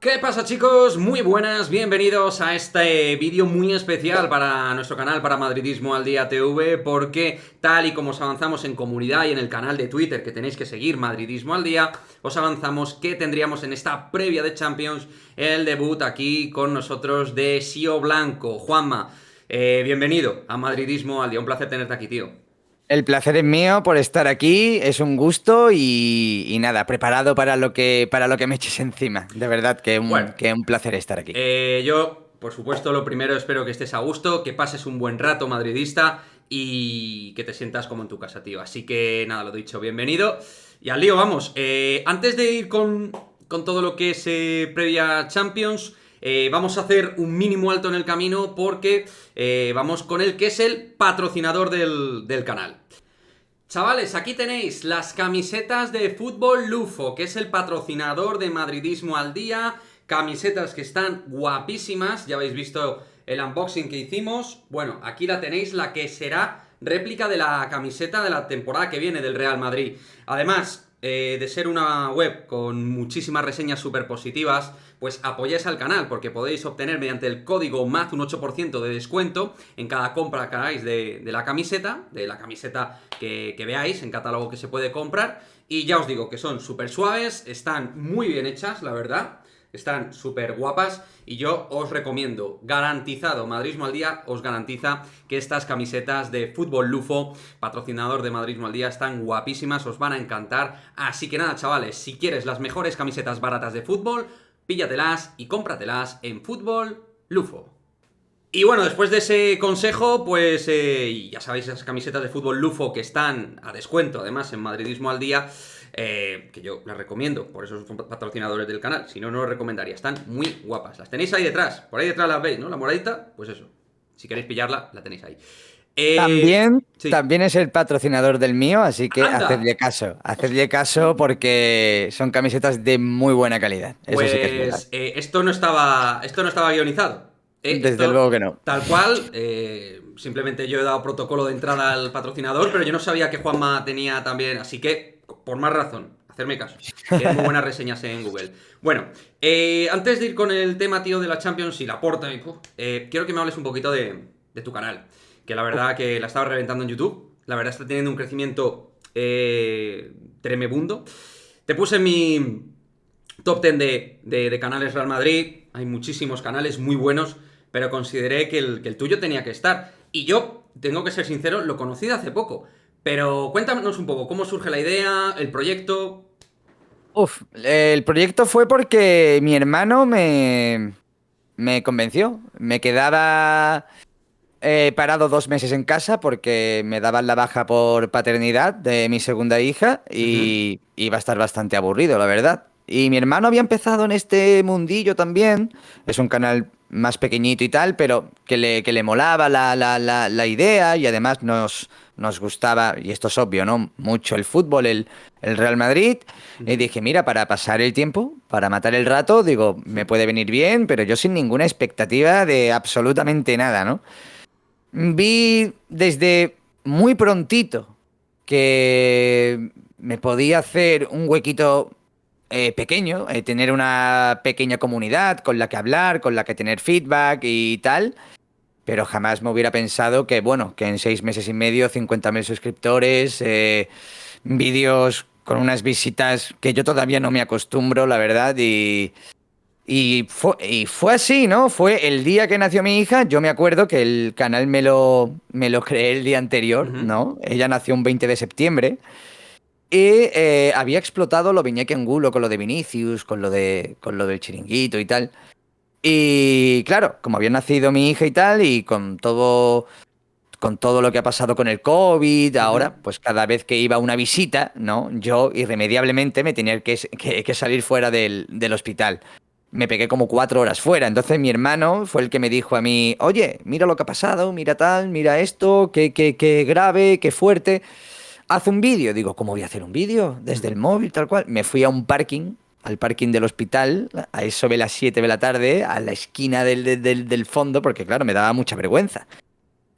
¿Qué pasa, chicos? Muy buenas, bienvenidos a este vídeo muy especial para nuestro canal, para Madridismo al Día TV, porque tal y como os avanzamos en comunidad y en el canal de Twitter que tenéis que seguir, Madridismo al Día, os avanzamos que tendríamos en esta previa de Champions el debut aquí con nosotros de Sio Blanco. Juanma, bienvenido a Madridismo al Día, un placer tenerte aquí, tío. El placer es mío por estar aquí, es un gusto y nada, preparado para lo que me eches encima. De verdad que Bueno, un placer estar aquí. Yo, por supuesto, lo primero espero que estés a gusto, que pases un buen rato madridista y que te sientas como en tu casa, tío. Así que nada, lo dicho, bienvenido. Y al lío, vamos. Antes de ir con todo lo que es previa Champions, vamos a hacer un mínimo alto en el camino porque vamos con el que es el patrocinador del canal. Chavales, aquí tenéis las camisetas de Fútbol Lufo, que es el patrocinador de Madridismo al Día. Camisetas que están guapísimas, ya habéis visto el unboxing que hicimos. Bueno, aquí la tenéis, la que será réplica de la camiseta de la temporada que viene del Real Madrid. Además, de ser una web con muchísimas reseñas súper positivas, pues apoyáis al canal porque podéis obtener mediante el código MAZ un 8% de descuento en cada compra que hagáis de la camiseta, que veáis en catálogo que se puede comprar. Y ya os digo que son súper suaves, están muy bien hechas, la verdad. Están súper guapas y yo os recomiendo, garantizado, Madridismo al Día os garantiza que estas camisetas de Fútbol Lufo, patrocinador de Madridismo al Día, están guapísimas, os van a encantar. Así que nada, chavales, si quieres las mejores camisetas baratas de fútbol, píllatelas y cómpratelas en Fútbol Lufo. Y bueno, después de ese consejo, pues ya sabéis, esas camisetas de Fútbol Lufo que están a descuento, además, en Madridismo al Día, que yo las recomiendo, por eso son patrocinadores del canal, si no, no os recomendaría, están muy guapas. Las tenéis ahí detrás, por ahí detrás las veis, ¿no? La moradita, pues eso, si queréis pillarla, la tenéis ahí. También, Sí. también es el patrocinador del mío, así que ¡Anda! hacedle caso porque son camisetas de muy buena calidad. Eso sí que es verdad. Pues esto no estaba guionizado. Desde Esto, luego que no. tal cual, simplemente yo he dado protocolo de entrada al patrocinador, pero yo no sabía que Juanma tenía también, así que, por más razón, hacerme caso. Tiene muy buenas reseñas en Google. Bueno, antes de ir con el tema, tío, de la Champions y la Porta, quiero que me hables un poquito de tu canal, que la verdad que la estaba reventando en YouTube. La verdad está teniendo un crecimiento tremebundo. Te puse en mi top 10 de canales Real Madrid. Hay muchísimos canales muy buenos, pero consideré que el tuyo tenía que estar. Y yo, tengo que ser sincero, lo conocí de hace poco. Pero cuéntanos un poco, ¿cómo surge la idea, el proyecto? El proyecto fue porque mi hermano me convenció. Me quedaba parado 2 meses en casa porque me daban la baja por paternidad de mi segunda hija Ujú. y iba a estar bastante aburrido, la verdad. Y mi hermano había empezado en este mundillo también. Es un canal más pequeñito y tal, pero que le molaba la idea y además nos gustaba, y esto es obvio, ¿no? Mucho el fútbol, el Real Madrid. Y Ujú. dije, mira, para pasar el tiempo, para matar el rato, digo, me puede venir bien, pero yo sin ninguna expectativa de absolutamente nada, ¿no? Vi desde muy prontito que me podía hacer un huequito pequeño, tener una pequeña comunidad con la que hablar, con la que tener feedback y tal, pero jamás me hubiera pensado que, bueno, que en 6 meses y medio, 50.000 suscriptores, vídeos con unas visitas que yo todavía no me acostumbro, la verdad, y fue así, ¿no? Fue el día que nació mi hija. Yo me acuerdo que el canal me lo creé el día anterior, Ujú. ¿no? Ella nació un 20 de septiembre. Y había explotado lo Viñeque Angulo con lo de Vinicius, con lo del chiringuito y tal. Y claro, como había nacido mi hija y tal, y con todo lo que ha pasado con el COVID, Ujú. ahora, pues cada vez que iba a una visita, ¿no? Yo irremediablemente me tenía que salir fuera del hospital. Me pegué como 4 horas fuera. Entonces mi hermano fue el que me dijo a mí, oye, mira lo que ha pasado, mira tal, mira esto, qué grave, qué fuerte. Haz un vídeo. Digo, ¿cómo voy a hacer un vídeo? Desde el Ujú. móvil, tal cual. Me fui a un parking, al parking del hospital, a eso de las 7 de la tarde, a la esquina del fondo, porque claro, me daba mucha vergüenza.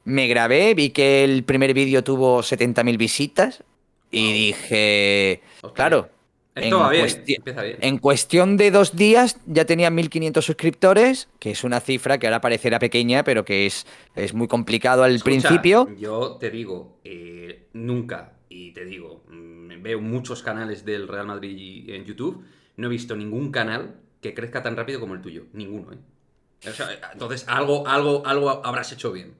Me grabé, vi que el primer vídeo tuvo 70.000 visitas y Wow. dije, Hostia. claro, Esto va bien, empieza bien. En cuestión de 2 días ya tenía 1.500 suscriptores, que es una cifra que ahora parecerá pequeña, pero que es muy complicado al Escucha, principio. yo te digo, nunca, y te digo, veo muchos canales del Real Madrid en YouTube, no he visto ningún canal que crezca tan rápido como el tuyo. Ninguno, ¿eh? O sea, entonces, algo habrás hecho bien.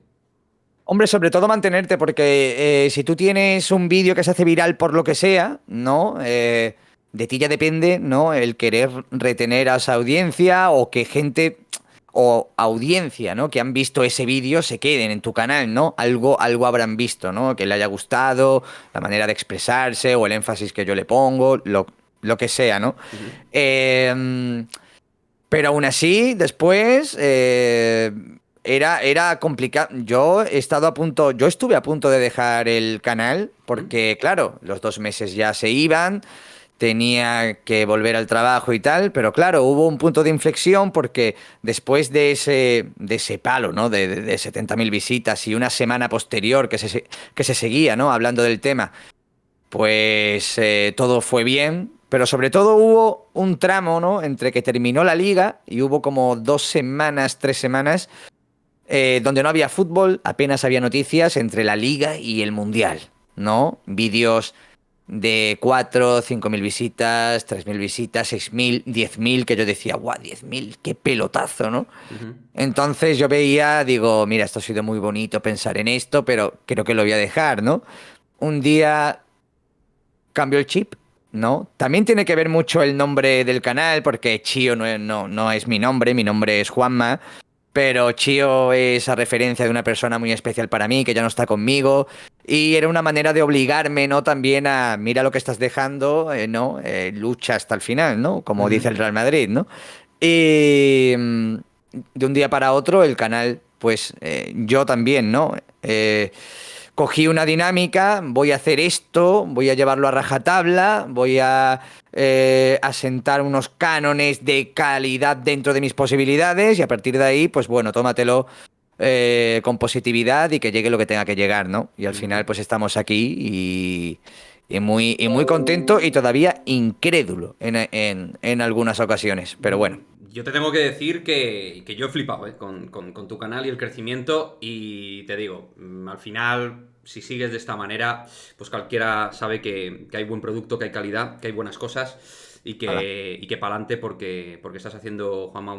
Hombre, sobre todo mantenerte, porque si tú tienes un vídeo que se hace viral por lo que sea, ¿no? De ti ya depende, ¿no? El querer retener a esa audiencia o que gente o audiencia, ¿no? Que han visto ese vídeo se queden en tu canal, ¿no? Algo habrán visto, ¿no? Que le haya gustado, la manera de expresarse o el énfasis que yo le pongo, lo que sea, ¿no? Ujú. Eh, pero aún así, después era complicado. Yo estuve a punto de dejar el canal ¿Mm? porque, claro, los 2 meses ya se iban, tenía que volver al trabajo y tal, pero claro, hubo un punto de inflexión porque después de ese palo, ¿no? De 70.000 visitas y una semana posterior que se seguía, ¿no? Hablando del tema, pues todo fue bien, pero sobre todo hubo un tramo, ¿no? Entre que terminó la liga y hubo como 2 semanas, 3 semanas, donde no había fútbol, apenas había noticias entre la liga y el mundial, ¿no? Vídeos de 4, 5.000 visitas, 3.000 visitas, 6.000, 10.000, que yo decía, guau, 10.000, qué pelotazo, ¿no? Ujú. Entonces yo veía, digo, mira, esto ha sido muy bonito pensar en esto, pero creo que lo voy a dejar, ¿no? Un día cambio el chip, ¿no? También tiene que ver mucho el nombre del canal, porque Chio no es mi nombre es Juanma, pero Chio es a referencia de una persona muy especial para mí, que ya no está conmigo, y era una manera de obligarme, ¿no? También a, mira lo que estás dejando, ¿no? Lucha hasta el final, ¿no? Como dice Ujú. el Real Madrid, ¿no? Y de un día para otro el canal, pues yo también, ¿no? Cogí una dinámica, voy a hacer esto, voy a llevarlo a rajatabla, voy a asentar unos cánones de calidad dentro de mis posibilidades y a partir de ahí, pues bueno, tómatelo con positividad y que llegue lo que tenga que llegar, ¿no? Y al final, Ujú. pues estamos aquí y muy contento y todavía incrédulo en algunas ocasiones, pero bueno. Yo te tengo que decir que yo he flipado, con tu canal y el crecimiento. Y te digo, al final, si sigues de esta manera, pues cualquiera sabe que hay buen producto, que hay calidad, que hay buenas cosas Hala. y que para adelante porque estás haciendo, Juanma,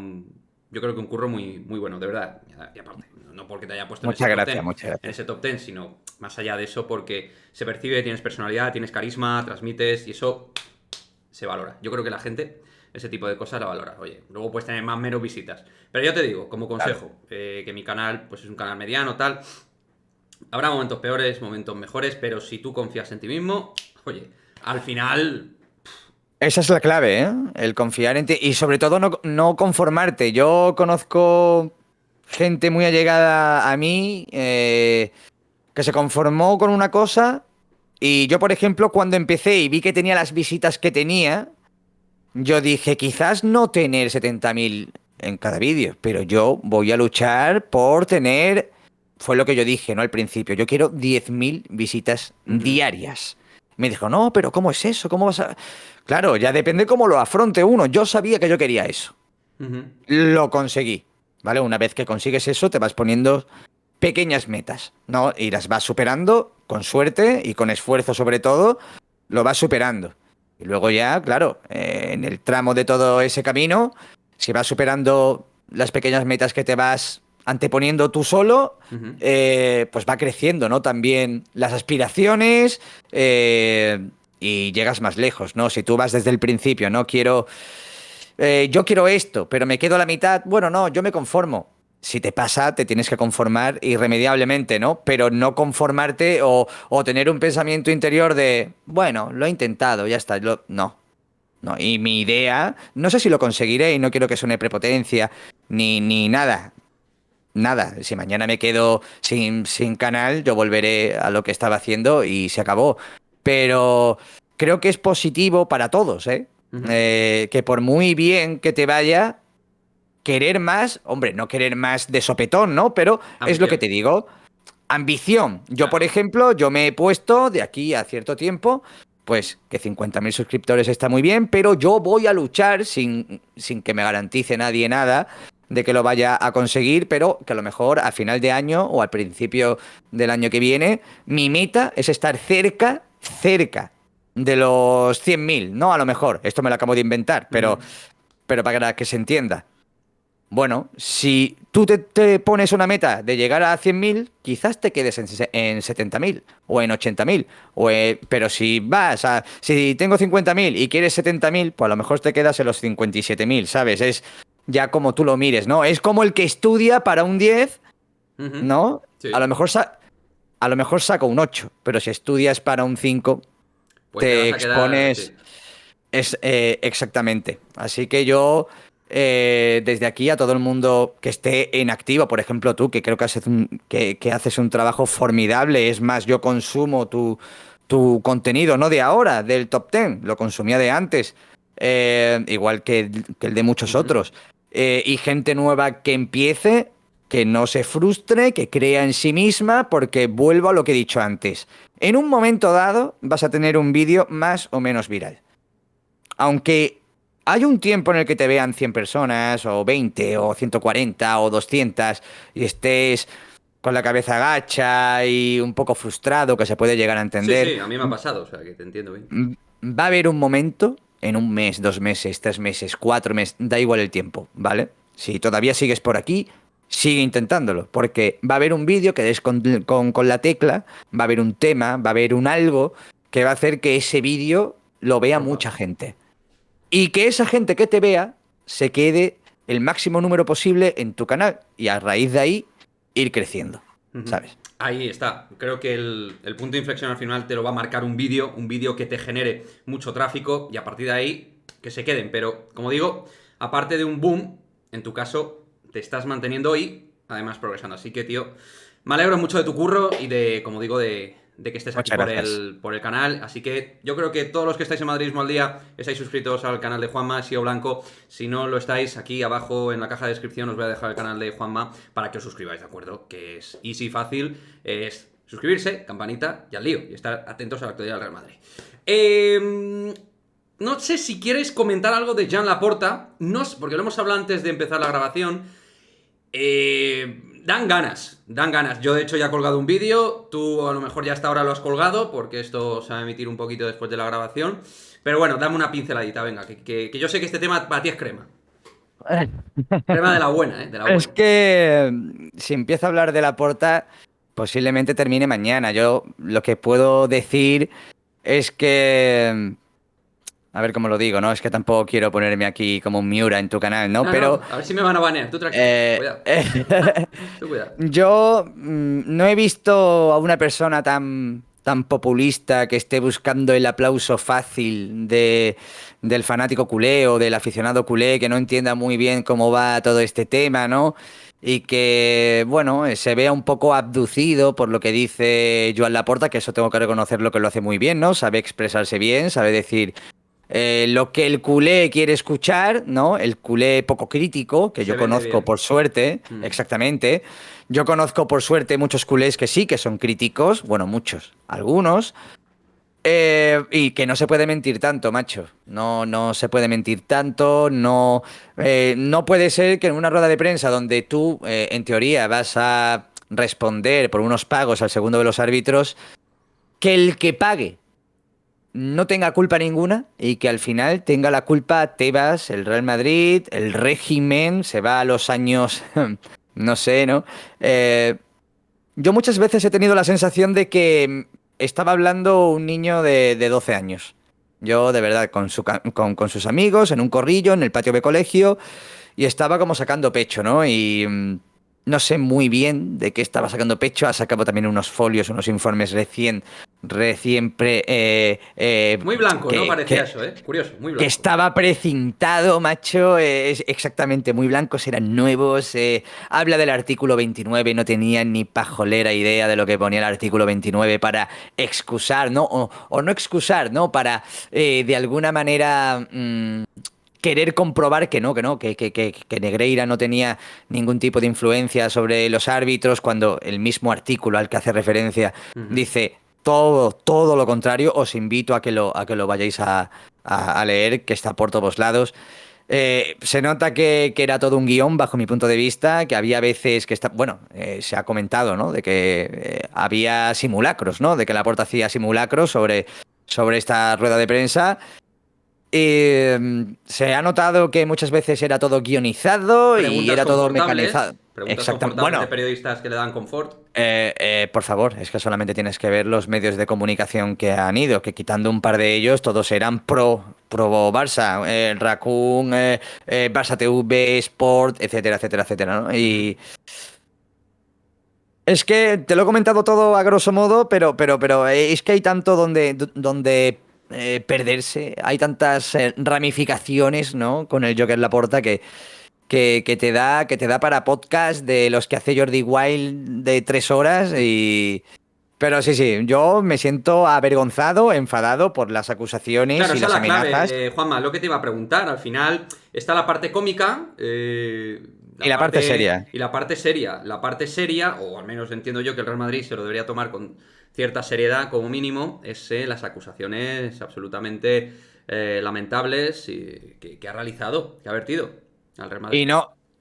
yo creo que un curro muy, muy bueno, de verdad. Y aparte, no porque te haya puesto en ese Muchas top gracias, 10, muchas en gracias. ese top 10, sino más allá de eso, porque se percibe, tienes personalidad, tienes carisma, transmites y eso se valora. Yo creo que la gente ese tipo de cosas la valora. Oye, luego puedes tener más menos visitas. Pero yo te digo, como Claro. consejo, que mi canal pues es un canal mediano, tal. Habrá momentos peores, momentos mejores, pero si tú confías en ti mismo, oye, al final... Esa es la clave, ¿eh? El confiar en ti y sobre todo no conformarte. Yo conozco gente muy allegada a mí que se conformó con una cosa y yo, por ejemplo, cuando empecé y vi que tenía las visitas que tenía, yo dije, quizás no tener 70.000 en cada vídeo, pero yo voy a luchar por tener, fue lo que yo dije, ¿no? Al principio, yo quiero 10.000 visitas Ujú, diarias. Me dijo, no, pero ¿cómo es eso? ¿Cómo vas a...? Claro, ya depende cómo lo afronte uno. Yo sabía que yo quería eso. ujú, Lo conseguí, ¿vale? Una vez que consigues eso, te vas poniendo pequeñas metas, ¿no? Y las vas superando con suerte y con esfuerzo sobre todo, lo vas superando. Y luego ya, claro, en el tramo de todo ese camino, si vas superando las pequeñas metas que te vas anteponiendo tú solo, ujú. pues va creciendo, ¿no? También las aspiraciones y llegas más lejos, ¿no? Si tú vas desde el principio, no quiero yo quiero esto, pero me quedo a la mitad. Bueno, no, yo me conformo. Si te pasa, te tienes que conformar irremediablemente, ¿no? Pero no conformarte o tener un pensamiento interior de, bueno, lo he intentado, ya está. No, no. Y mi idea, no sé si lo conseguiré y no quiero que suene prepotencia ni nada. Nada. Si mañana me quedo sin canal, yo volveré a lo que estaba haciendo y se acabó. Pero creo que es positivo para todos, ¿eh? Ujú. Que por muy bien que te vaya, querer más, hombre, no querer más de sopetón, ¿no? Pero es lo que Ambición, te digo, ambición. Yo, por claro. ejemplo, yo me he puesto de aquí a cierto tiempo, pues que 50.000 suscriptores está muy bien, pero yo voy a luchar sin que me garantice nadie nada de que lo vaya a conseguir, pero que a lo mejor a final de año o al principio del año que viene, mi meta es estar cerca de los 100.000, ¿no? A lo mejor, esto me lo acabo de inventar, pero para que se entienda. Bueno, si tú te pones una meta de llegar a 100.000, quizás te quedes en 70.000 o en 80.000. Pero si tengo 50.000 y quieres 70.000, pues a lo mejor te quedas en los 57.000, ¿sabes? Es ya como tú lo mires, ¿no? Es como el que estudia para un 10, ¿no? Sí. A lo mejor saca un 8, pero si estudias para un 5, Pues te vas a quedar, expones. Exactamente. Así que yo, desde aquí a todo el mundo que esté en activo, por ejemplo tú, que creo que haces un trabajo formidable, es más, yo consumo tu contenido, no de ahora, del Top 10, lo consumía de antes, igual que el de muchos otros. Y gente nueva que empiece, que no se frustre, que crea en sí misma, porque vuelvo a lo que he dicho antes. En un momento dado vas a tener un vídeo más o menos viral. Aunque hay un tiempo en el que te vean 100 personas, o 20, o 140, o 200, y estés con la cabeza agacha y un poco frustrado, que se puede llegar a Sí, entender, sí, a mí me ha pasado, o sea, que te entiendo bien. va a haber un momento, en un mes, 2 meses, 3 meses, 4 meses, da igual el tiempo, ¿vale? Si todavía sigues por aquí, sigue intentándolo, porque va a haber un vídeo que des con la tecla, va a haber un tema, va a haber un algo que va a hacer que ese vídeo lo vea Rompa. mucha gente. Y que esa gente que te vea se quede el máximo número posible en tu canal. Y a raíz de ahí, ir creciendo, ¿sabes? Ahí está. Creo que el punto de inflexión al final te lo va a marcar un vídeo que te genere mucho tráfico y a partir de ahí que se queden. Pero, como digo, aparte de un boom, en tu caso te estás manteniendo y además progresando. Así que, tío, me alegro mucho de tu curro y de, como digo, de que estés aquí Muchas gracias. por el canal. Así que yo creo que todos los que estáis en Madridismo al Día estáis suscritos al canal de Juanma, Sio Blanco. Si no lo estáis, aquí abajo en la caja de descripción os voy a dejar el canal de Juanma para que os suscribáis, ¿de acuerdo? Que es easy, fácil. Es suscribirse, campanita y al lío. Y estar atentos a la actualidad del Real Madrid. No sé si quieres comentar algo de Joan Laporta. No, porque lo hemos hablado antes de empezar la grabación. Dan ganas, dan ganas. Yo de hecho ya he colgado un vídeo, tú a lo mejor ya hasta ahora lo has colgado, porque esto se va a emitir un poquito después de la grabación. Pero bueno, dame una pinceladita, venga, que yo sé que este tema para ti es crema. Crema de la buena, de la Es buena. que si empiezo a hablar de Laporta, posiblemente termine mañana. Yo lo que puedo decir es que, a ver cómo lo digo, ¿no? Es que tampoco quiero ponerme aquí como un Miura en tu canal, ¿no? No, Pero no, a ver si me van a banear, tú tranquilo, eh, cuidado. Tú cuidado. yo no he visto a una persona tan populista que esté buscando el aplauso fácil del fanático culé o del aficionado culé que no entienda muy bien cómo va todo este tema, ¿no? Y que, bueno, se vea un poco abducido por lo que dice Joan Laporta, que eso tengo que reconocerlo que lo hace muy bien, ¿no? Sabe expresarse bien, sabe decir lo que el culé quiere escuchar, ¿no? El culé poco crítico, que Se yo vende conozco bien. por suerte, exactamente. Yo conozco por suerte muchos culés que sí, que son críticos, bueno, muchos, algunos, y que no se puede mentir tanto, macho. No se puede mentir tanto, no puede ser que en una rueda de prensa donde tú, en teoría, vas a responder por unos pagos al segundo de los árbitros, que el que pague no tenga culpa ninguna y que al final tenga la culpa Tebas, el Real Madrid, el régimen, se va a los años, no sé, ¿no? Yo muchas veces he tenido la sensación de que estaba hablando un niño de 12 años. Yo, de verdad, con sus amigos, en un corrillo, en el patio de colegio, y estaba como sacando pecho, ¿no? Y no sé muy bien de qué estaba sacando pecho. Ha sacado también unos folios, unos informes recién Muy blanco, ¿no? que, Parecía que, eso, ¿eh? Curioso, muy que blanco. estaba precintado, macho. Exactamente, muy blancos, eran nuevos. Habla del artículo 29, no tenía ni pajolera idea de lo que ponía el artículo 29 para excusar, ¿no? O no excusar, ¿no? Para, de alguna manera, querer comprobar que Negreira no tenía ningún tipo de influencia sobre los árbitros, cuando el mismo artículo al que hace referencia dice todo lo contrario. Os invito a que lo vayáis a leer, que está por todos lados. Se nota que era todo un guión bajo mi punto de vista, que había veces que se ha comentado, ¿no? De que había simulacros, ¿no? De que Laporta hacía simulacros sobre esta rueda de prensa. Se ha notado que muchas veces era todo guionizado y era todo mecanizado. Preguntas Exactamente. confortables de periodistas que le dan confort. Por favor, es que solamente tienes que ver los medios de comunicación que han ido, que quitando un par de ellos, todos eran pro Barça, Raccoon, Barça TV, Sport, etcétera, etcétera, etcétera, ¿no? Y es que te lo he comentado todo a grosso modo, pero es que hay tanto donde perderse, hay tantas ramificaciones, ¿no? Con el Joker Laporta que te da para podcast de los que hace Jordi Wild de 3 horas Pero sí, yo me siento avergonzado, enfadado por las acusaciones Claro, y esa las es la clave, amenazas. Juanma, lo que te iba a preguntar. Al final está la parte cómica Y la parte seria. y la parte seria. La parte seria, o al menos entiendo yo que el Real Madrid se lo debería tomar con cierta seriedad como mínimo, es las acusaciones absolutamente lamentables que ha realizado, que ha vertido al Real Madrid.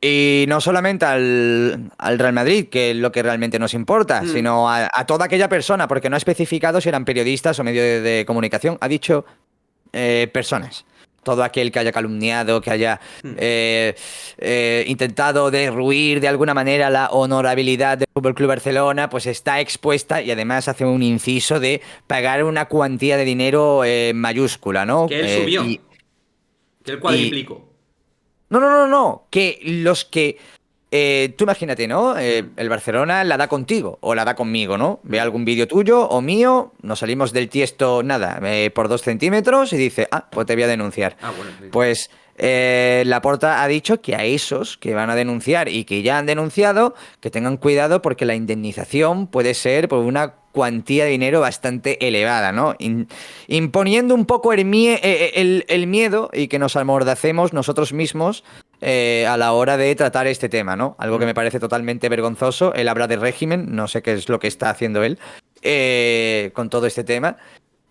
Y no solamente al Real Madrid, que es lo que realmente nos importa, sino a toda aquella persona, porque no ha especificado si eran periodistas o medios de comunicación. Ha dicho personas. Todo aquel que haya calumniado, que haya intentado derruir de alguna manera la honorabilidad del Fútbol Club Barcelona, pues está expuesta y además hace un inciso de pagar una cuantía de dinero mayúscula, ¿no? Que él subió, que él cuadriplicó. No. Que los que. Tú imagínate, ¿no? El Barcelona la da contigo o la da conmigo, ¿no? Ve algún vídeo tuyo o mío, nos salimos del tiesto, nada, por 2 centímetros y dice, pues te voy a denunciar. Bueno, sí. Pues Laporta ha dicho que a esos que van a denunciar y que ya han denunciado, que tengan cuidado porque la indemnización puede ser por una cuantía de dinero bastante elevada, ¿no? Imponiendo un poco el miedo y que nos amordacemos nosotros mismos a la hora de tratar este tema, ¿no? Algo que me parece totalmente vergonzoso. Él habla de régimen, no sé qué es lo que está haciendo él con todo este tema.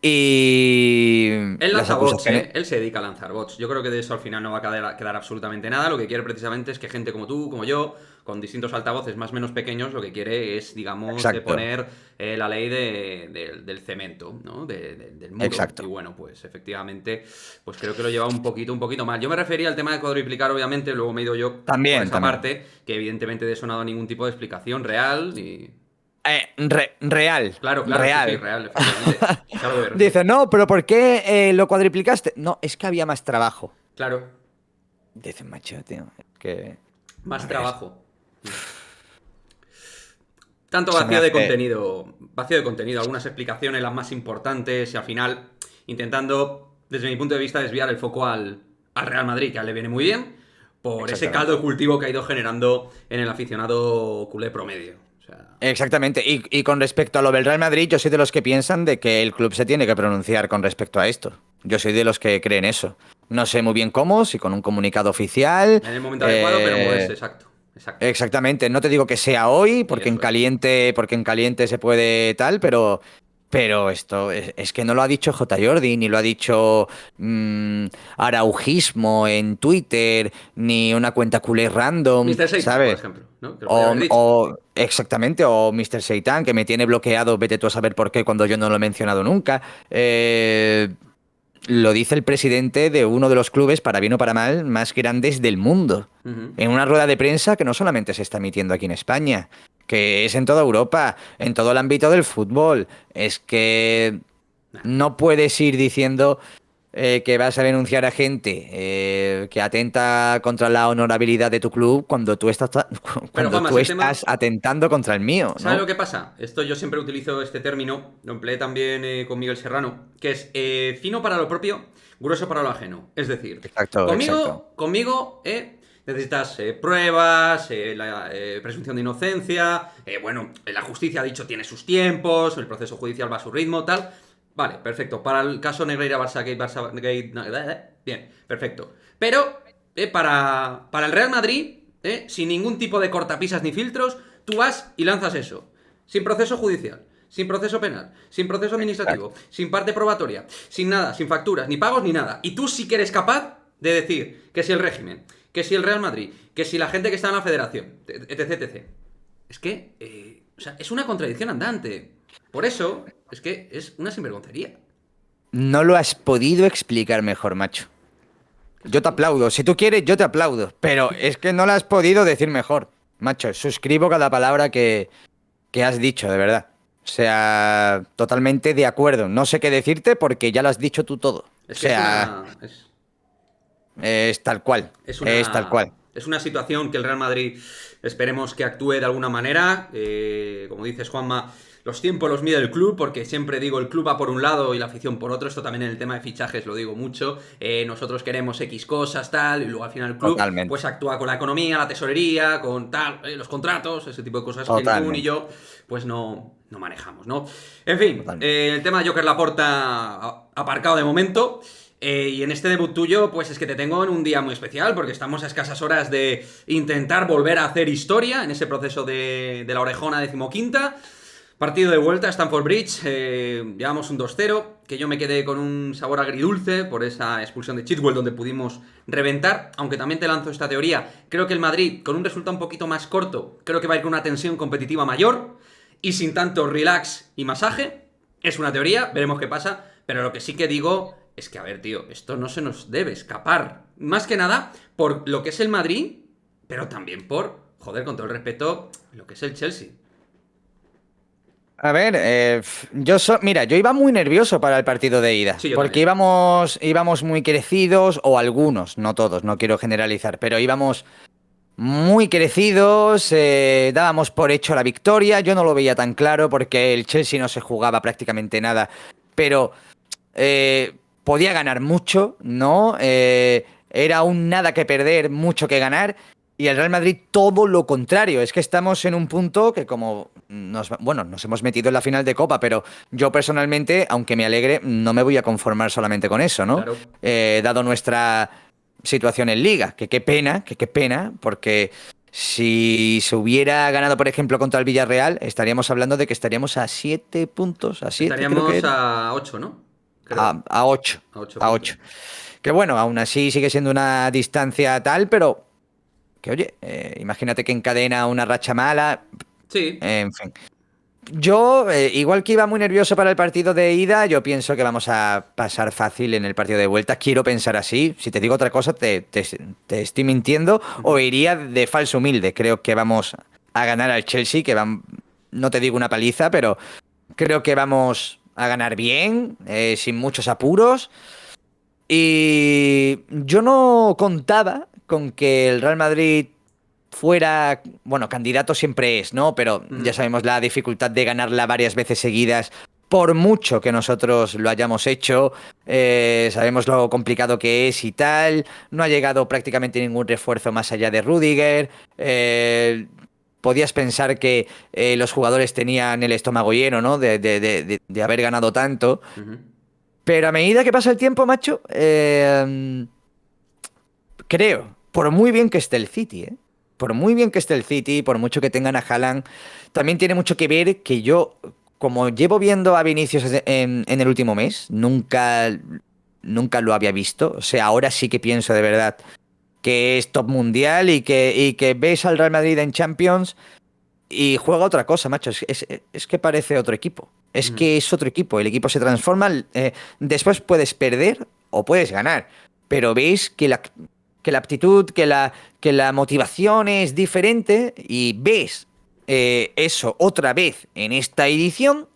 Y él lanza bots, ¿eh? Él se dedica a lanzar bots. Yo creo que de eso al final no va a quedar absolutamente nada. Lo que quiere precisamente es que gente como tú, como yo, con distintos altavoces más o menos pequeños, lo que quiere es, digamos, de poner la ley del cemento, ¿no? Del muro. Exacto. Y bueno, pues efectivamente, pues creo que lo lleva un poquito mal. Yo me refería al tema de cuadriplicar, obviamente, luego me he ido yo también, por esa parte, que evidentemente de eso no ha dado ningún tipo de explicación real ni... Real. Claro, real. Sí, real, efectivamente. Dice, no, pero ¿por qué lo cuadriplicaste? No, es que había más trabajo. Claro. Dice, macho, tío, es que... Más trabajo. Tanto vacío de contenido, algunas explicaciones, las más importantes, y al final intentando, desde mi punto de vista, desviar el foco al Real Madrid, que a él le viene muy bien, por ese caldo de cultivo que ha ido generando en el aficionado culé promedio. Exactamente, y con respecto a lo del Real Madrid, yo soy de los que piensan de que el club se tiene que pronunciar con respecto a esto. Yo soy de los que creen eso. No sé muy bien cómo, si con un comunicado oficial. En el momento adecuado, pero moverse, exacto. Exactamente, no te digo que sea hoy, porque en caliente se puede tal, pero esto es que no lo ha dicho J. Jordi, ni lo ha dicho Araujismo en Twitter, ni una cuenta culé random, Mr. Seitan, ¿sabes? por ejemplo, ¿no? Exactamente, o Mr. Seitan, que me tiene bloqueado, vete tú a saber por qué cuando yo no lo he mencionado nunca. Lo dice el presidente de uno de los clubes, para bien o para mal, más grandes del mundo. En una rueda de prensa que no solamente se está emitiendo aquí en España, que es en toda Europa, en todo el ámbito del fútbol. Es que no puedes ir diciendo que vas a denunciar a gente que atenta contra la honorabilidad de tu club cuando tú estás, atentando contra el mío, ¿no? ¿Sabes lo que pasa? Esto yo siempre utilizo este término, lo empleé también con Miguel Serrano, que es fino para lo propio, grueso para lo ajeno. Es decir, conmigo necesitas pruebas, la presunción de inocencia, la justicia ha dicho tiene sus tiempos, el proceso judicial va a su ritmo, tal. Vale, perfecto. Para el caso Negreira, Barça, bien, perfecto. Pero para el Real Madrid, sin ningún tipo de cortapisas ni filtros, tú vas y lanzas eso, sin proceso judicial, sin proceso penal, sin proceso administrativo, sin parte probatoria, sin nada, sin facturas, ni pagos, ni nada. Y tú sí que eres capaz de decir que si el régimen, que si el Real Madrid, que si la gente que está en la federación, etc, etc. Es que, o sea, es una contradicción andante. Por eso, es que es una sinvergoncería. No lo has podido explicar mejor, macho. Yo te aplaudo. Si tú quieres, yo te aplaudo. Pero es que no lo has podido decir mejor, macho. Suscribo cada palabra que has dicho, de verdad. O sea, totalmente de acuerdo. No sé qué decirte porque ya lo has dicho tú todo. Es O que sea, es tal cual. Es tal cual. Es una situación que el Real Madrid esperemos que actúe de alguna manera. Como dices, Juanma, los tiempos los mide el club, porque siempre digo, el club va por un lado y la afición por otro. Esto también en el tema de fichajes lo digo mucho. Nosotros queremos X cosas, tal, y luego al final el club Totalmente. pues actúa con la economía, la tesorería, con tal, los contratos, ese tipo de cosas que ni tú ni Totalmente. yo pues no manejamos, ¿no? En fin, Totalmente. el tema de Joker Laporta aparcado de momento. Y en este debut tuyo, pues es que te tengo en un día muy especial, porque estamos a escasas horas de intentar volver a hacer historia en ese proceso de la orejona 15ª. Partido de vuelta a Stamford Bridge, llevamos un 2-0, que yo me quedé con un sabor agridulce por esa expulsión de Chilwell donde pudimos reventar, aunque también te lanzo esta teoría. Creo que el Madrid, con un resultado un poquito más corto, creo que va a ir con una tensión competitiva mayor y sin tanto relax y masaje. Es una teoría, veremos qué pasa, pero lo que sí que digo es que, a ver, tío, esto no se nos debe escapar. Más que nada por lo que es el Madrid, pero también por, joder, con todo el respeto, lo que es el Chelsea. A ver, mira, yo iba muy nervioso para el partido de ida, Sí, yo porque también. íbamos muy crecidos, o algunos, no todos, no quiero generalizar, pero íbamos muy crecidos, dábamos por hecho la victoria, yo no lo veía tan claro porque el Chelsea no se jugaba prácticamente nada, pero podía ganar mucho, ¿no? Era un nada que perder, mucho que ganar. Y el Real Madrid todo lo contrario. Es que estamos en un punto que como nos hemos metido en la final de Copa, pero yo personalmente, aunque me alegre, no me voy a conformar solamente con eso, ¿no? Claro. Dado nuestra situación en Liga, que qué pena, porque si se hubiera ganado, por ejemplo, contra el Villarreal, estaríamos hablando de que estaríamos a 7 puntos, a 7 creo que Estaríamos era. a 8, ¿no? Creo. A 8. A 8 A puntos. 8. Que bueno, aún así sigue siendo una distancia tal, pero que oye, imagínate que encadena una racha mala, Sí. en fin. Yo, igual que iba muy nervioso para el partido de ida, yo pienso que vamos a pasar fácil en el partido de vuelta. Quiero pensar así. Si te digo otra cosa, te estoy mintiendo o Ujú. iría de falso humilde. Creo que vamos a ganar al Chelsea, no te digo una paliza, pero creo que vamos a ganar bien, sin muchos apuros. Y yo no contaba con que el Real Madrid fuera, bueno, candidato siempre es, ¿no? Pero ya Ujú. sabemos la dificultad de ganarla varias veces seguidas, por mucho que nosotros lo hayamos hecho, sabemos lo complicado que es y tal, no ha llegado prácticamente ningún refuerzo más allá de Rudiger, podías pensar que los jugadores tenían el estómago lleno, ¿no? De haber ganado tanto. Ujú. Pero a medida que pasa el tiempo, macho, creo, por muy bien que esté el City, ¿eh? Por muy bien que esté el City, por mucho que tengan a Haaland, también tiene mucho que ver que yo, como llevo viendo a Vinicius en el último mes, nunca lo había visto. O sea, ahora sí que pienso de verdad que es top mundial y que ves al Real Madrid en Champions y juega otra cosa, macho. Es que parece otro equipo. Es Ujú. que es otro equipo. El equipo se transforma. Después puedes perder o puedes ganar. Pero veis que la aptitud, que la motivación es diferente. Y ves eso otra vez en esta edición.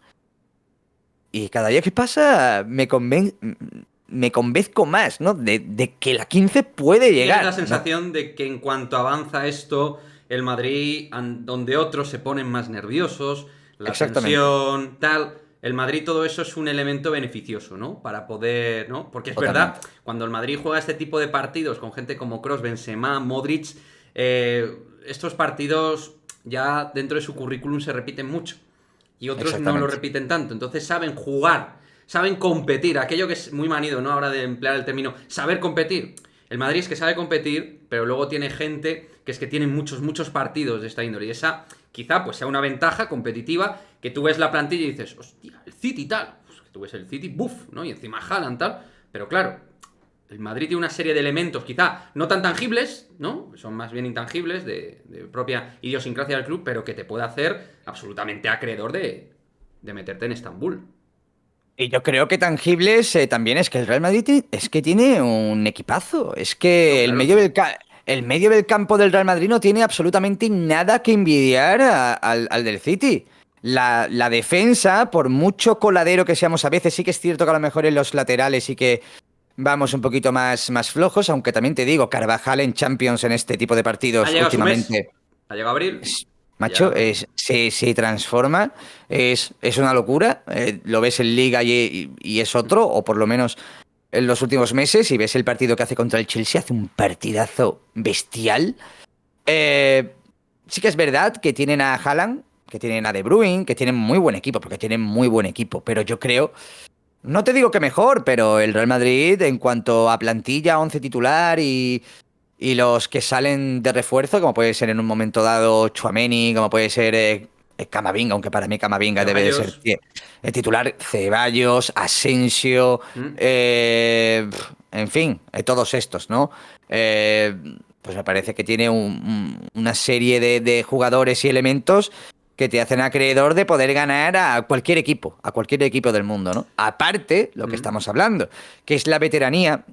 Y cada día que pasa me convenzco más, ¿no? De que la 15 puede Tienes la llegar, ¿no? sensación de que en cuanto avanza esto, el Madrid, donde otros se ponen más nerviosos, la Exactamente. tensión, tal, el Madrid todo eso es un elemento beneficioso, ¿no? Para poder, ¿no? Porque es verdad, Totalmente. cuando el Madrid juega este tipo de partidos con gente como Kroos, Benzema, Modric, estos partidos ya dentro de su currículum se repiten mucho y otros no lo Exactamente. repiten tanto. Entonces saben jugar, saben competir, aquello que es muy manido, ¿no? Ahora de emplear el término saber competir. el Madrid es que sabe competir, pero luego tiene gente que es que tiene muchos partidos de esta índole. Y esa quizá pues sea una ventaja competitiva, que tú ves la plantilla y dices, hostia, el City tal. Pues que tú ves el City, buf, ¿no? Y encima Haaland tal. Pero claro, el Madrid tiene una serie de elementos, quizá no tan tangibles, ¿no? Son más bien intangibles, de propia idiosincrasia del club, pero que te puede hacer absolutamente acreedor de meterte en Estambul. Y yo creo que tangibles también es que el Real Madrid es que tiene un equipazo. Es que No, el claro, medio sí. el medio del campo del Real Madrid no tiene absolutamente nada que envidiar al del City. La defensa, por mucho coladero que seamos a veces, sí que es cierto que a lo mejor en los laterales sí que vamos un poquito más flojos, aunque también te digo, Carvajal en Champions en este tipo de Ha partidos llegado su mes. últimamente. Ha llegado abril. Macho, Ya. se transforma, es una locura. Lo ves en Liga y es otro, o por lo menos en los últimos meses, y ves el partido que hace contra el Chelsea, hace un partidazo bestial. Eh, sí que es verdad que tienen a Haaland, que tienen a De Bruyne, que tienen muy buen equipo, porque tienen muy buen equipo, pero yo creo, no te digo que mejor, pero el Real Madrid en cuanto a plantilla, 11 titular y los que salen de refuerzo, como puede ser en un momento dado Tchouaméni, como puede ser Camavinga, aunque para mí Camavinga debe de ser Ceballos. el titular, Ceballos, Asensio, ¿Mm? en fin, todos estos, ¿no? Eh, pues me parece que tiene una serie de jugadores y elementos que te hacen acreedor de poder ganar a cualquier equipo del mundo, ¿no? Aparte, lo que ¿Mm? estamos hablando, que es la veteranía.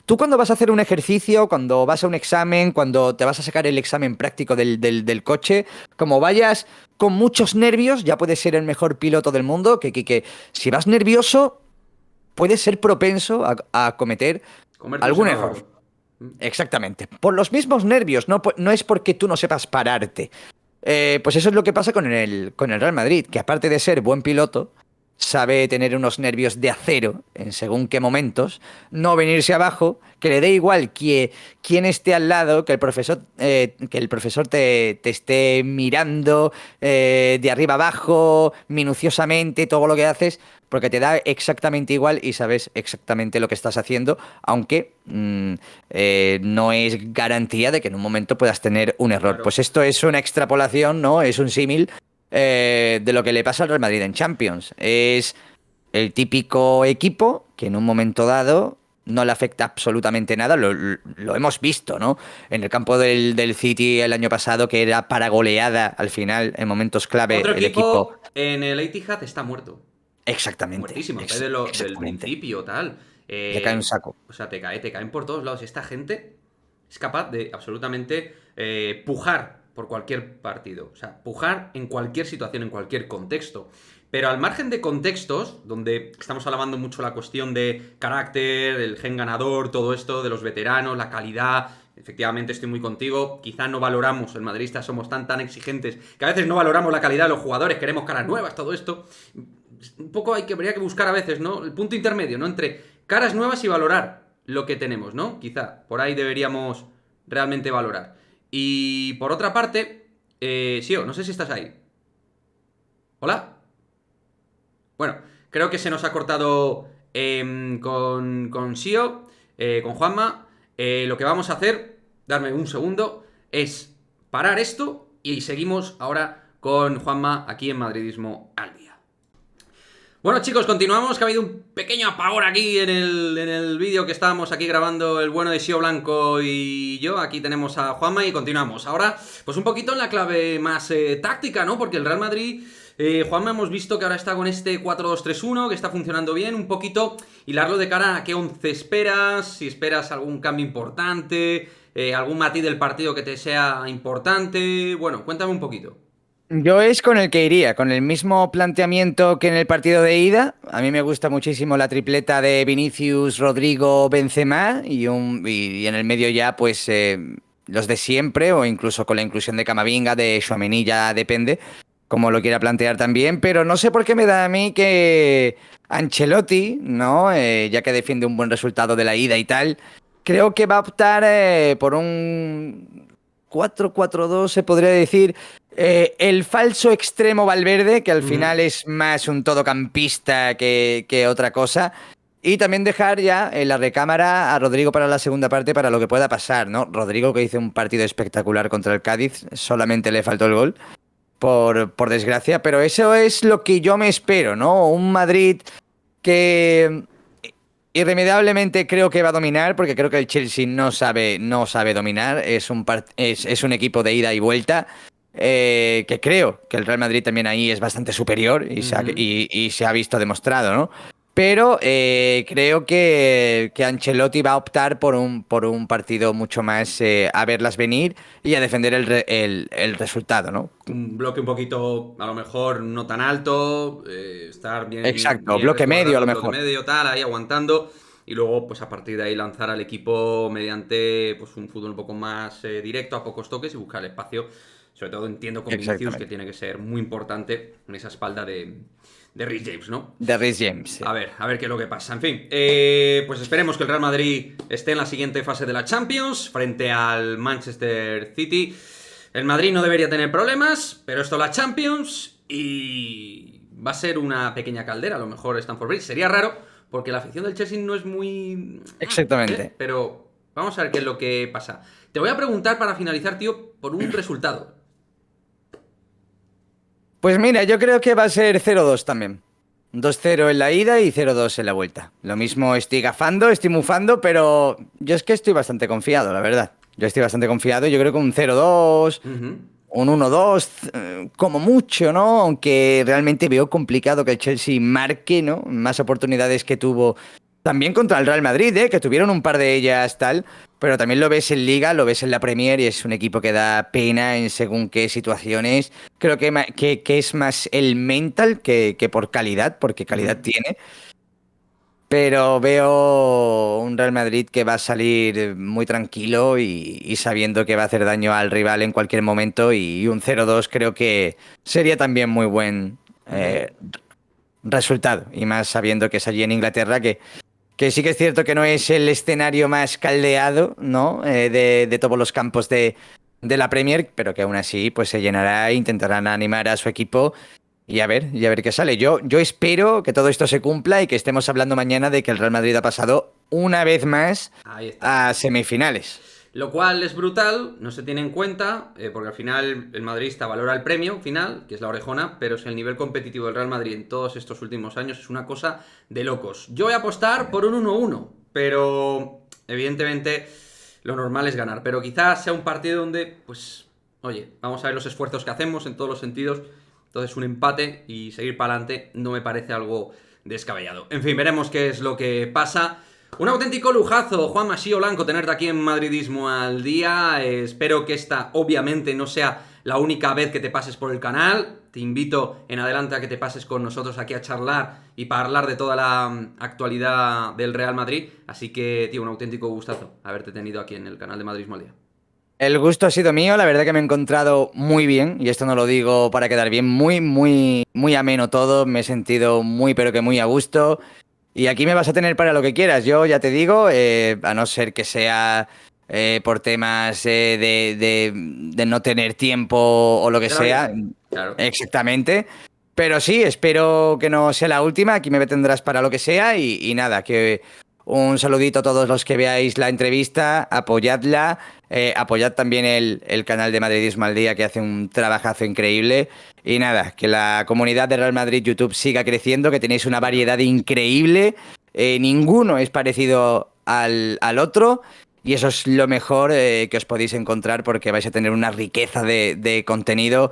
Tú cuando vas a hacer un ejercicio, cuando vas a un examen, cuando te vas a sacar el examen práctico del coche, como vayas con muchos nervios, ya puedes ser el mejor piloto del mundo, que si vas nervioso, puedes ser propenso a cometer Comerte un algún error. semáforo. ¿Mm? Exactamente. Por los mismos nervios, no es porque tú no sepas pararte. Pues eso es lo que pasa con el Real Madrid, que aparte de ser buen piloto, sabe tener unos nervios de acero en según qué momentos, no venirse abajo, que le dé igual quién esté al lado, que el profesor te esté mirando de arriba abajo, minuciosamente, todo lo que haces, porque te da exactamente igual y sabes exactamente lo que estás haciendo, aunque no es garantía de que en un momento puedas tener un error. Claro. Pues esto es una extrapolación, ¿no? Es un símil de lo que le pasa al Real Madrid en Champions. Es el típico equipo que en un momento dado no le afecta absolutamente nada. Lo hemos visto, ¿no? En el campo del City el año pasado, que era para goleada al final, en momentos clave, Otro el equipo. equipo en el Etihad está muerto. Exactamente, Muertísimo, en vez de lo, del exactamente. principio, tal. Le cae un saco. O sea, te caen por todos lados. Esta gente es capaz de absolutamente pujar por cualquier partido. O sea, pujar en cualquier situación, en cualquier contexto. Pero al margen de contextos, donde estamos alabando mucho la cuestión de carácter, el gen ganador, todo esto, de los veteranos, la calidad. Efectivamente, estoy muy contigo. Quizá no valoramos, el madridista somos tan exigentes, que a veces no valoramos la calidad de los jugadores, queremos caras nuevas, todo esto. Un poco habría que buscar a veces, ¿no? El punto intermedio, ¿no? Entre caras nuevas y valorar lo que tenemos, ¿no? Quizá por ahí deberíamos realmente valorar. Y por otra parte, Sio, no sé si estás ahí. ¿Hola? Bueno, creo que se nos ha cortado con Sio, con Juanma. Lo que vamos a hacer, darme un segundo, es parar esto y seguimos ahora con Juanma aquí en Madridismo al día. Bueno chicos, continuamos, que ha habido un pequeño apagón aquí en el vídeo que estábamos aquí grabando el bueno de Sio Blanco y yo. Aquí tenemos a Juanma y continuamos. Ahora, pues un poquito en la clave más táctica, ¿no? Porque el Real Madrid, Juanma, hemos visto que ahora está con este 4-2-3-1, que está funcionando bien. Un poquito hilarlo de cara a qué 11 esperas, si esperas algún cambio importante, algún matiz del partido que te sea importante. Bueno, cuéntame un poquito. Yo es con el que iría, con el mismo planteamiento que en el partido de ida. A mí me gusta muchísimo la tripleta de Vinicius, Rodrigo, Benzema y en el medio ya pues los de siempre o incluso con la inclusión de Camavinga, de Tchouaméni, ya depende como lo quiera plantear también, pero no sé por qué me da a mí que Ancelotti, ¿no? Ya que defiende un buen resultado de la ida y tal, creo que va a optar por un 4-4-2, se podría decir. El falso extremo Valverde, que al Ujú. final es más un todocampista que otra cosa. Y también dejar ya en la recámara a Rodrigo para la segunda parte para lo que pueda pasar, ¿no? Rodrigo que hizo un partido espectacular contra el Cádiz, solamente le faltó el gol, por desgracia, pero eso es lo que yo me espero, ¿no? Un Madrid que irremediablemente creo que va a dominar, porque creo que el Chelsea no sabe dominar, es un equipo de ida y vuelta. Que creo que el Real Madrid también ahí es bastante superior y se ha visto demostrado, ¿no? Pero creo que Ancelotti va a optar por un partido mucho más a verlas venir y a defender el resultado, ¿no? Un bloque un poquito, a lo mejor no tan alto, estar bien, Exacto, bien bloque medio a lo bloque mejor. medio, tal, ahí aguantando. Y luego, pues a partir de ahí lanzar al equipo mediante pues un fútbol un poco más directo, a pocos toques y buscar el espacio. Sobre todo entiendo con Vinicius, que Exactamente. tiene que ser muy importante en esa espalda de Reece James, ¿no? De Reece James. Sí. A ver qué es lo que pasa. En fin, pues esperemos que el Real Madrid esté en la siguiente fase de la Champions frente al Manchester City. El Madrid no debería tener problemas, pero esto es la Champions y va a ser una pequeña caldera. A lo mejor Stamford Bridge sería raro porque la afición del Chelsea no es muy... Exactamente. Pero vamos a ver qué es lo que pasa. Te voy a preguntar para finalizar, tío, por un resultado. Pues mira, yo creo que va a ser 0-2 también. 2-0 en la ida y 0-2 en la vuelta. Lo mismo estoy gafando, estoy mufando, pero yo es que estoy bastante confiado, la verdad. Yo estoy bastante confiado, yo creo que un 0-2, Ujú. un 1-2, como mucho, ¿no? Aunque realmente veo complicado que el Chelsea marque, ¿no? Más oportunidades que tuvo también contra el Real Madrid, ¿eh? Que tuvieron un par de ellas tal, pero también lo ves en Liga, lo ves en la Premier y es un equipo que da pena en según qué situaciones. Creo que es más el mental que por calidad, porque calidad Ujú. tiene. Pero veo un Real Madrid que va a salir muy tranquilo y sabiendo que va a hacer daño al rival en cualquier momento y un 0-2 creo que sería también muy buen Ujú. resultado. Y más sabiendo que es allí en Inglaterra, que sí que es cierto que no es el escenario más caldeado, ¿no? De todos los campos de la Premier, pero que aún así pues se llenará e intentarán animar a su equipo y a ver qué sale. Yo espero que todo esto se cumpla y que estemos hablando mañana de que el Real Madrid ha pasado una vez más Ahí está. a semifinales. Lo cual es brutal, no se tiene en cuenta, porque al final el madridista valora el premio final, que es la orejona, pero si el nivel competitivo del Real Madrid en todos estos últimos años es una cosa de locos. Yo voy a apostar por un 1-1, pero evidentemente lo normal es ganar. Pero quizás sea un partido donde, pues, oye, vamos a ver los esfuerzos que hacemos en todos los sentidos. Entonces un empate y seguir para adelante no me parece algo descabellado. En fin, veremos qué es lo que pasa. Un auténtico lujazo, Juan Masío Blanco, tenerte aquí en Madridismo al día. Espero que esta, obviamente, no sea la única vez que te pases por el canal. Te invito en adelante a que te pases con nosotros aquí a charlar y para hablar de toda la actualidad del Real Madrid. Así que, tío, un auténtico gustazo haberte tenido aquí en el canal de Madridismo al día. El gusto ha sido mío, la verdad que me he encontrado muy bien, y esto no lo digo para quedar bien, muy, muy, muy ameno todo, me he sentido muy, pero que muy a gusto. Y aquí me vas a tener para lo que quieras. Yo ya te digo, a no ser que sea por temas de no tener tiempo o lo que De la vida. sea. Claro. Exactamente. Pero sí, espero que no sea la última. Aquí me tendrás para lo que sea. Y nada, que un saludito a todos los que veáis la entrevista. Apoyadla. Apoyad también el canal de Madridismo al Día, que hace un trabajazo increíble. Y nada, que la comunidad de Real Madrid YouTube siga creciendo, que tenéis una variedad increíble. Ninguno es parecido al otro. Y eso es lo mejor que os podéis encontrar, porque vais a tener una riqueza de contenido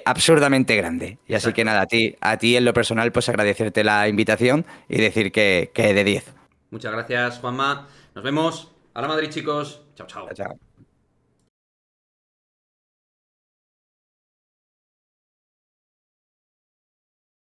absurdamente grande. Y así que Exacto. nada, a ti en lo personal, pues agradecerte la invitación y decir que de 10. Muchas gracias, Juanma. Nos vemos. A la Madrid, chicos. Chao, Chao, chao. chao.